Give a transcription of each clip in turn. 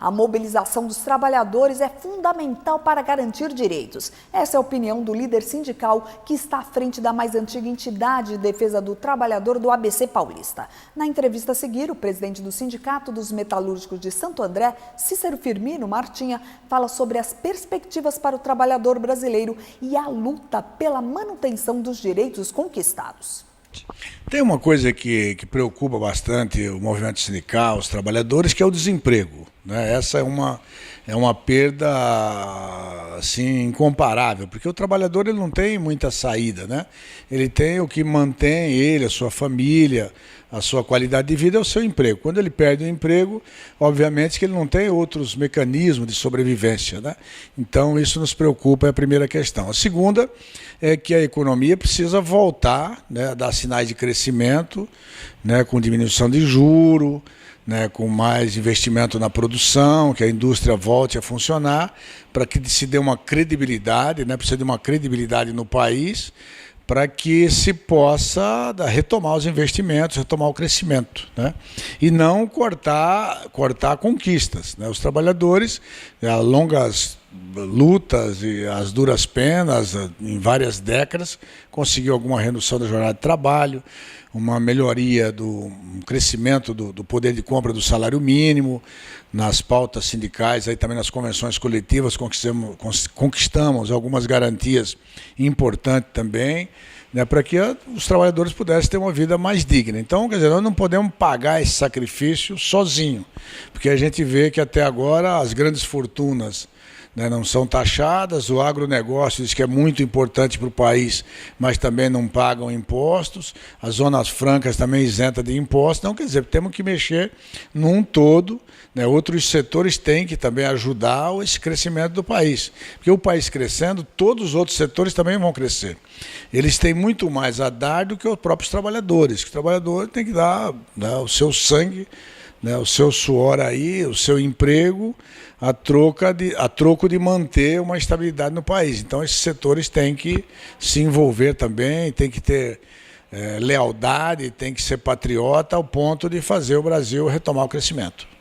A mobilização dos trabalhadores é fundamental para garantir direitos. Essa é a opinião do líder sindical que está à frente da mais antiga entidade de defesa do trabalhador do ABC Paulista. Na entrevista a seguir, o presidente do Sindicato dos Metalúrgicos de Santo André, Cícero Firmino Martinha, fala sobre as perspectivas para o trabalhador brasileiro e a luta pela manutenção dos direitos conquistados. Tem uma coisa que preocupa bastante o movimento sindical, os trabalhadores, que é o desemprego, né? Essa é uma perda assim, incomparável, porque o trabalhador ele não tem muita saída, né? Ele tem o que mantém ele, a sua família, a sua qualidade de vida é o seu emprego. Quando ele perde o emprego, obviamente que ele não tem outros mecanismos de sobrevivência, né? Então isso nos preocupa, é a primeira questão. A segunda é que a economia precisa voltar, né, a dar sinais de crescimento, né, com diminuição de juros, né, com mais investimento na produção, que a indústria volte a funcionar, para que se dê uma credibilidade, né, precisa de uma credibilidade no país, para que se possa retomar os investimentos, retomar o crescimento, né? E não cortar conquistas, né? Os trabalhadores, as longas lutas e as duras penas, em várias décadas, conseguiu alguma redução da jornada de trabalho, uma melhoria do crescimento do poder de compra do salário mínimo, nas pautas sindicais, aí também nas convenções coletivas conquistamos algumas garantias importantes também, né, para que os trabalhadores pudessem ter uma vida mais digna. Então, quer dizer, nós não podemos pagar esse sacrifício sozinho, porque a gente vê que até agora as grandes fortunas, né, não são taxadas, o agronegócio diz que é muito importante para o país, mas também não pagam impostos, as zonas francas também isentas de impostos. Então, quer dizer, temos que mexer num todo, né, outros setores têm que também ajudar esse crescimento do país, porque o país crescendo, todos os outros setores também vão crescer. Eles têm muito mais a dar do que os próprios trabalhadores, que o trabalhador tem que dar, né, o seu sangue, né, o seu suor aí, o seu emprego, a troco de manter uma estabilidade no país. Então, esses setores têm que se envolver também, têm que ter lealdade, têm que ser patriota ao ponto de fazer o Brasil retomar o crescimento.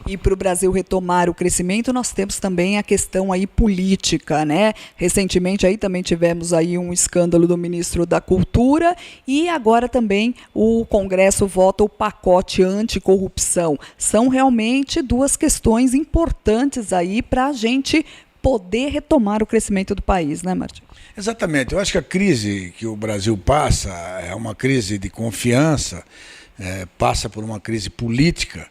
E para o Brasil retomar o crescimento, nós temos também a questão aí política, né? Recentemente aí também tivemos aí um escândalo do ministro da Cultura e agora também o Congresso vota o pacote anticorrupção. São realmente duas questões importantes aí para a gente poder retomar o crescimento do país, né, Martim? Exatamente. Eu acho que a crise que o Brasil passa é uma crise de confiança, passa por uma crise política.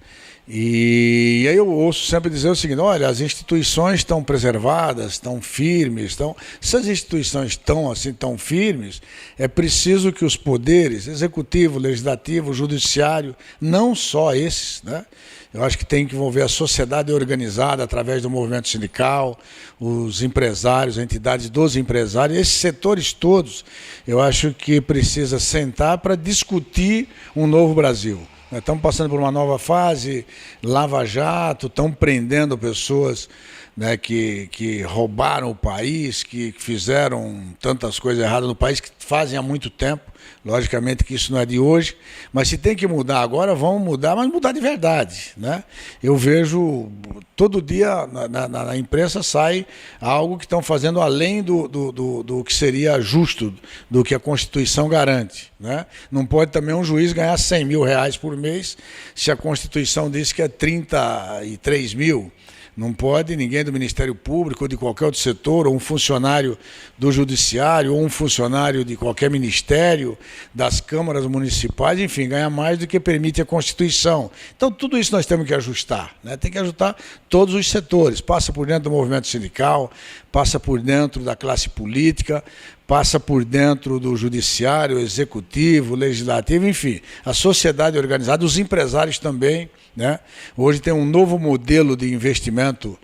E aí eu ouço sempre dizer o seguinte: olha, as instituições estão preservadas, estão firmes, se as instituições estão assim tão firmes, é preciso que os poderes, executivo, legislativo, judiciário, não só esses, né? Eu acho que tem que envolver a sociedade organizada através do movimento sindical, os empresários, a entidade dos empresários, esses setores todos, eu acho que precisa sentar para discutir um novo Brasil. Nós estamos passando por uma nova fase, Lava Jato, estão prendendo pessoas, né, que roubaram o país, que fizeram tantas coisas erradas no país, que fazem há muito tempo. Logicamente que isso não é de hoje, mas se tem que mudar agora, vamos mudar, mas mudar de verdade, né? Eu vejo todo dia na imprensa sai algo que estão fazendo além do que seria justo, do que a Constituição garante, né? Não pode também um juiz ganhar R$100 mil por mês se a Constituição diz que é 33 mil. Não pode ninguém do Ministério Público ou de qualquer outro setor, ou um funcionário do Judiciário, ou um funcionário de qualquer ministério, das câmaras municipais, enfim, ganhar mais do que permite a Constituição. Então, tudo isso nós temos que ajustar, né? Tem que ajustar todos os setores, passa por dentro do movimento sindical, passa por dentro da classe política, passa por dentro do judiciário, executivo, legislativo, enfim, a sociedade organizada, os empresários também, né? Hoje tem um novo modelo de investimento,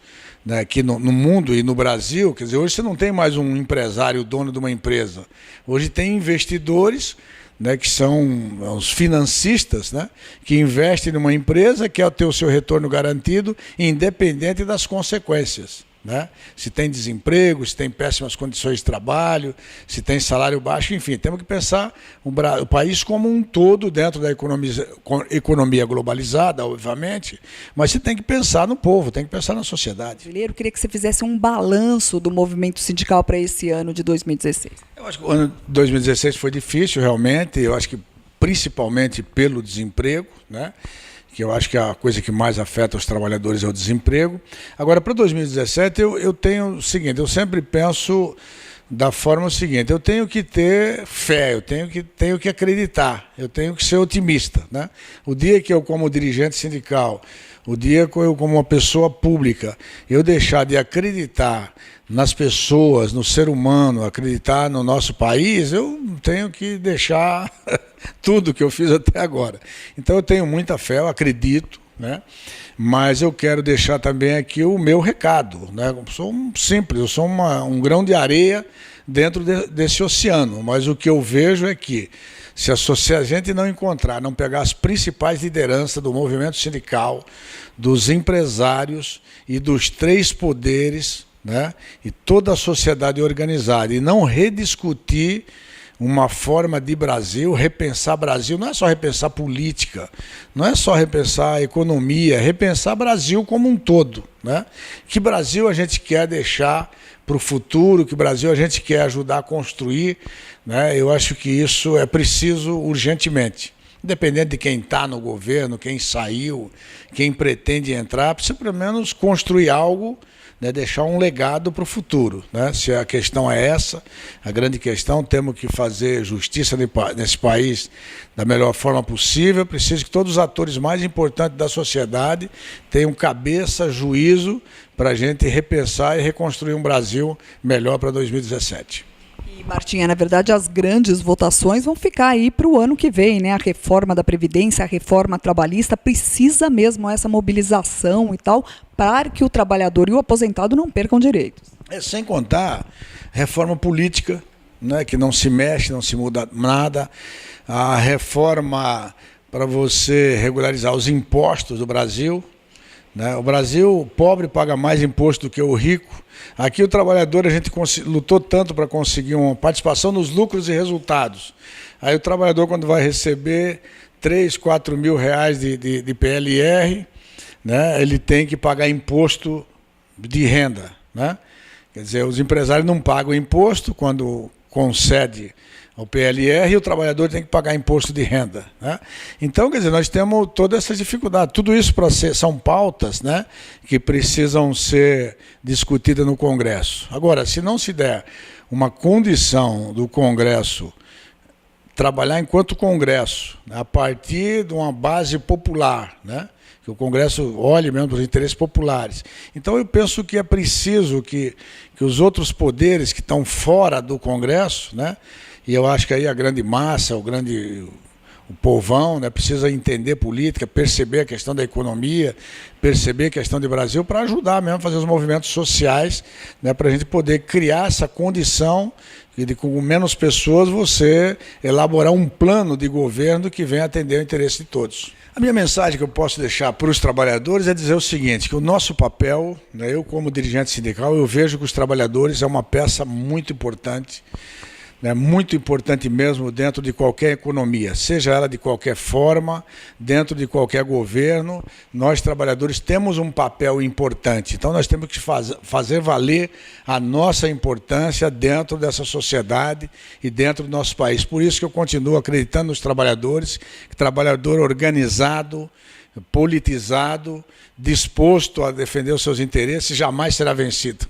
né, aqui no mundo e no Brasil. Quer dizer, hoje você não tem mais um empresário, dono de uma empresa. Hoje tem investidores, né, que são os financistas, né, que investem numa empresa, quer ter o seu retorno garantido, independente das consequências, né? Se tem desemprego, se tem péssimas condições de trabalho, se tem salário baixo, enfim, temos que pensar o país como um todo dentro da economia globalizada, obviamente, mas você tem que pensar no povo, tem que pensar na sociedade. Eu queria que você fizesse um balanço do movimento sindical para esse ano de 2016. Eu acho que o ano de 2016 foi difícil, realmente, eu acho que principalmente pelo desemprego, né? Que eu acho que a coisa que mais afeta os trabalhadores é o desemprego. Agora, para 2017, eu tenho o seguinte, eu sempre penso da forma seguinte, eu tenho que ter fé, eu tenho que acreditar, eu tenho que ser otimista, né? O dia que eu, como dirigente sindical, o dia que eu, como uma pessoa pública, eu deixar de acreditar nas pessoas, no ser humano, acreditar no nosso país, eu tenho que deixar tudo que eu fiz até agora. Então eu tenho muita fé, eu acredito, né? Mas eu quero deixar também aqui o meu recado, né? Eu sou simples, eu sou um grão de areia dentro desse oceano, mas o que eu vejo é que se a gente não encontrar, não pegar as principais lideranças do movimento sindical, dos empresários e dos três poderes, né, e toda a sociedade organizada, e não rediscutir uma forma de repensar Brasil, não é só repensar política, não é só repensar economia, é repensar Brasil como um todo, né? Que Brasil a gente quer deixar para o futuro, que Brasil a gente quer ajudar a construir, né? Eu acho que isso é preciso urgentemente. Independente de quem está no governo, quem saiu, quem pretende entrar, precisa pelo menos construir algo, né, deixar um legado para o futuro, né? Se a questão é essa, a grande questão, temos que fazer justiça nesse país da melhor forma possível, preciso que todos os atores mais importantes da sociedade tenham cabeça, juízo, para a gente repensar e reconstruir um Brasil melhor para 2017. E, Martinha, na verdade, as grandes votações vão ficar aí para o ano que vem, né? A reforma da Previdência, a reforma trabalhista, precisa mesmo essa mobilização e tal, para que o trabalhador e o aposentado não percam direitos. Sem contar reforma política, né, que não se mexe, não se muda nada, a reforma para você regularizar os impostos do Brasil, né? O Brasil, o pobre paga mais imposto do que o rico. Aqui o trabalhador, a gente lutou tanto para conseguir uma participação nos lucros e resultados. Aí o trabalhador, quando vai receber 3, 4 mil reais de PLR, né, ele tem que pagar imposto de renda, né? Quer dizer, os empresários não pagam imposto quando concede o PLR e o trabalhador tem que pagar imposto de renda, né? Então, quer dizer, nós temos todas essas dificuldades. Tudo isso são pautas, né, que precisam ser discutidas no Congresso. Agora, se não se der uma condição do Congresso trabalhar enquanto Congresso, né, a partir de uma base popular, né, que o Congresso olhe mesmo para os interesses populares. Então, eu penso que é preciso que os outros poderes que estão fora do Congresso, né, e eu acho que aí a grande massa, o povão, né, precisa entender política, perceber a questão da economia, perceber a questão de Brasil, para ajudar mesmo a fazer os movimentos sociais, né, para a gente poder criar essa condição de, com menos pessoas, você elaborar um plano de governo que venha atender o interesse de todos. A minha mensagem que eu posso deixar para os trabalhadores é dizer o seguinte, que o nosso papel, né, eu como dirigente sindical, eu vejo que os trabalhadores é uma peça muito importante, né, muito importante mesmo dentro de qualquer economia, seja ela de qualquer forma, dentro de qualquer governo, nós trabalhadores temos um papel importante. Então nós temos que fazer valer a nossa importância dentro dessa sociedade e dentro do nosso país. Por isso que eu continuo acreditando nos trabalhadores, que trabalhador organizado, politizado, disposto a defender os seus interesses, jamais será vencido.